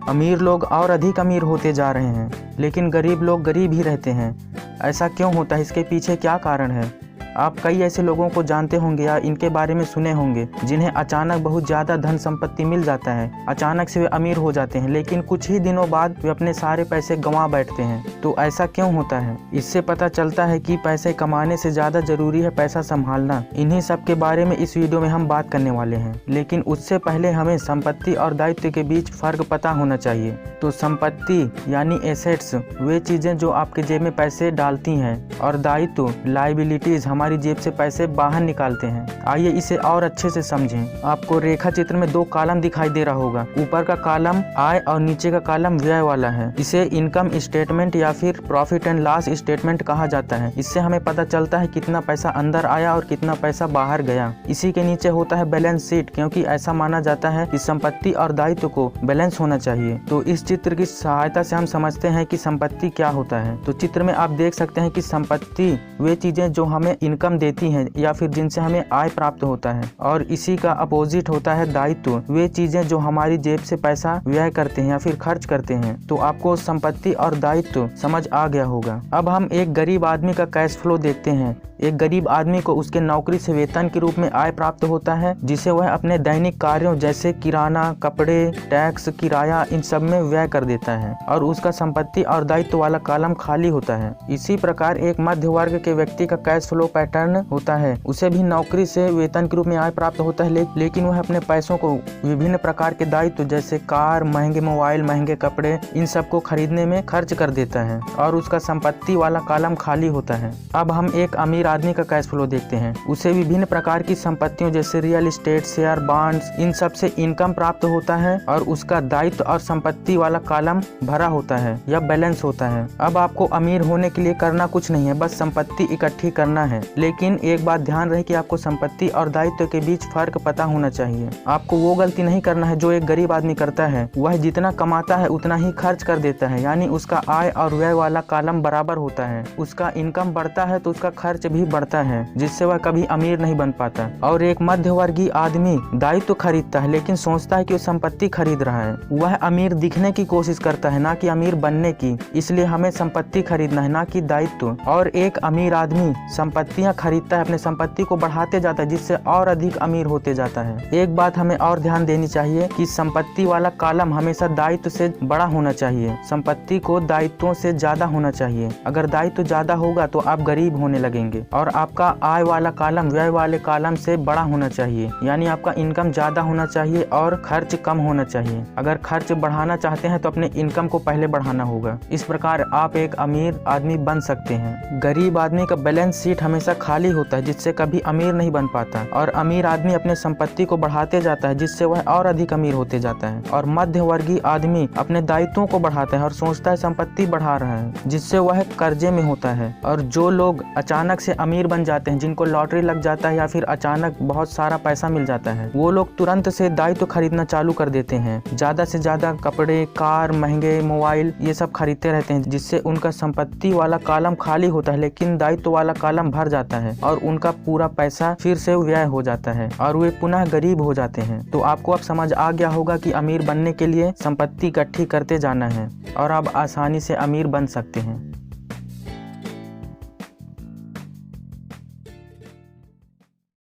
अमीर लोग और अधिक अमीर होते जा रहे हैं, लेकिन गरीब लोग गरीब ही रहते हैं। ऐसा क्यों होता है? इसके पीछे क्या कारण है? आप कई ऐसे लोगों को जानते होंगे या इनके बारे में सुने होंगे जिन्हें अचानक बहुत ज़्यादा धन संपत्ति मिल जाता है। अचानक से वे अमीर हो जाते हैं, लेकिन कुछ ही दिनों बाद वे अपने सारे पैसे गंवा बैठते हैं। तो ऐसा क्यों होता है? इससे पता चलता है कि पैसे कमाने से ज़्यादा जरूरी है पैसा संभालना। इन्हीं सब के बारे में इस वीडियो में हम बात करने वाले हैं, लेकिन उससे पहले हमें संपत्ति और दायित्व के बीच फ़र्क पता होना चाहिए। तो संपत्ति यानी एसेट्स वे चीज़ें जो आपके जेब में पैसे डालती हैं, और दायित्व लाइबिलिटीज़ हमारी जेब से पैसे बाहर निकालते हैं। आइए इसे और अच्छे से समझें। आपको रेखा चित्र में दो कॉलम दिखाई दे रहा होगा। ऊपर का कॉलम आय और नीचे का कॉलम व्यय वाला है। इसे इनकम स्टेटमेंट या फिर प्रॉफिट एंड लॉस स्टेटमेंट कहा जाता है। इससे हमें पता चलता है कितना पैसा अंदर आया और कितना पैसा बाहर गया। इसी के नीचे होता है बैलेंस शीट, क्योंकि ऐसा माना जाता है कि संपत्ति और दायित्व को बैलेंस होना चाहिए। तो इस चित्र की सहायता से हम समझते हैं कि संपत्ति क्या होता है। तो चित्र में आप देख सकते हैं कि संपत्ति वे चीजें जो हमें इनकम देती हैं या फिर जिनसे हमें आय प्राप्त होता है, और इसी का अपोजिट होता है दायित्व, वे चीजें जो हमारी जेब से पैसा व्यय करते हैं या फिर खर्च करते हैं। तो आपको संपत्ति और दायित्व समझ आ गया होगा। अब हम एक गरीब आदमी का कैश फ्लो देखते हैं। एक गरीब आदमी को उसके नौकरी से वेतन के रूप में आय प्राप्त होता है, जिसे वह अपने दैनिक कार्यों जैसे किराना, कपड़े, टैक्स, किराया इन सब में व्यय कर देता है, और उसका संपत्ति और दायित्व वाला कॉलम खाली होता है। इसी प्रकार एक मध्य वर्ग के व्यक्ति का कैश फ्लो पैटर्न होता है। उसे भी नौकरी से वेतन के रूप में आय प्राप्त होता है, लेकिन वह अपने पैसों को विभिन्न प्रकार के दायित्व जैसे कार, महंगे मोबाइल, महंगे कपड़े इन सब को खरीदने में खर्च कर देता है, और उसका संपत्ति वाला कॉलम खाली होता है। अब हम एक अमीर आदमी का कैश फ्लो देखते हैं। उसे विभिन्न प्रकार की संपत्तियों जैसे real estate, share, bonds in सब से इनकम प्राप्त होता है, और उसका दायित्व और संपत्ति वाला कॉलम भरा होता है या बैलेंस होता है। अब आपको अमीर होने के लिए करना कुछ नहीं है, बस संपत्ति इकट्ठी करना है। लेकिन एक बात ध्यान रहे कि आपको संपत्ति और दायित्व के बीच फर्क पता होना चाहिए। आपको वो गलती नहीं करना है जो एक गरीब आदमी करता है। वह जितना कमाता है उतना ही खर्च कर देता है, यानी उसका आय और व्यय वाला कॉलम बराबर होता है। उसका इनकम बढ़ता है तो उसका खर्च भी बढ़ता है, जिससे वह कभी अमीर नहीं बन पाता। और एक मध्यवर्गीय आदमी दायित्व खरीदता है, लेकिन सोचता है कि वो संपत्ति खरीद रहा है। वह अमीर दिखने की कोशिश करता है, ना कि अमीर बनने की। इसलिए हमें संपत्ति खरीदना है, ना कि दायित्व। और एक अमीर आदमी संपत्तियां खरीदता है, अपने संपत्ति को बढ़ाते जाता है, जिससे और अधिक अमीर होते जाता है। एक बात हमें और ध्यान देनी चाहिए कि संपत्ति वाला कॉलम हमेशा दायित्व से बड़ा होना चाहिए। संपत्ति को दायित्वों से ज्यादा होना चाहिए। अगर दायित्व ज्यादा होगा तो आप गरीब होने लगेंगे। और आपका आय वाला कॉलम व्यय वाले कॉलम से बड़ा होना चाहिए, यानी आपका इनकम ज्यादा होना चाहिए और खर्च कम होना चाहिए। अगर खर्च बढ़ाना चाहते हैं तो अपने इनकम को पहले बढ़ाना होगा। इस प्रकार आप एक अमीर आदमी बन सकते हैं। गरीब आदमी का बैलेंस शीट हमेशा खाली होता है, जिससे कभी अमीर नहीं बन पाता। और अमीर आदमी अपने संपत्ति को बढ़ाते जाता है, जिससे वह और अधिक अमीर होते जाता है। और मध्य वर्गीय आदमी अपने दायित्वों को बढ़ाता है और सोचता है संपत्ति बढ़ा रहा है, जिससे वह कर्जे में होता है। और जो लोग अचानक से अमीर बन जाते हैं, जिनको लॉटरी लग जाता है या फिर अचानक बहुत सारा पैसा मिल जाता है, वो लोग तुरंत से दायित्व खरीदना चालू कर देते हैं। ज्यादा से ज्यादा कपड़े, कार, महंगे मोबाइल ये सब खरीदते रहते हैं, जिससे उनका संपत्ति वाला कॉलम खाली होता है, लेकिन दायित्व वाला कॉलम भर जाता है, और उनका पूरा पैसा फिर से व्यय हो जाता है और वे पुनः गरीब हो जाते हैं। तो आपको अब समझ आ गया होगा कि अमीर बनने के लिए संपत्ति इकट्ठी करते जाना है, और आप आसानी से अमीर बन सकते हैं।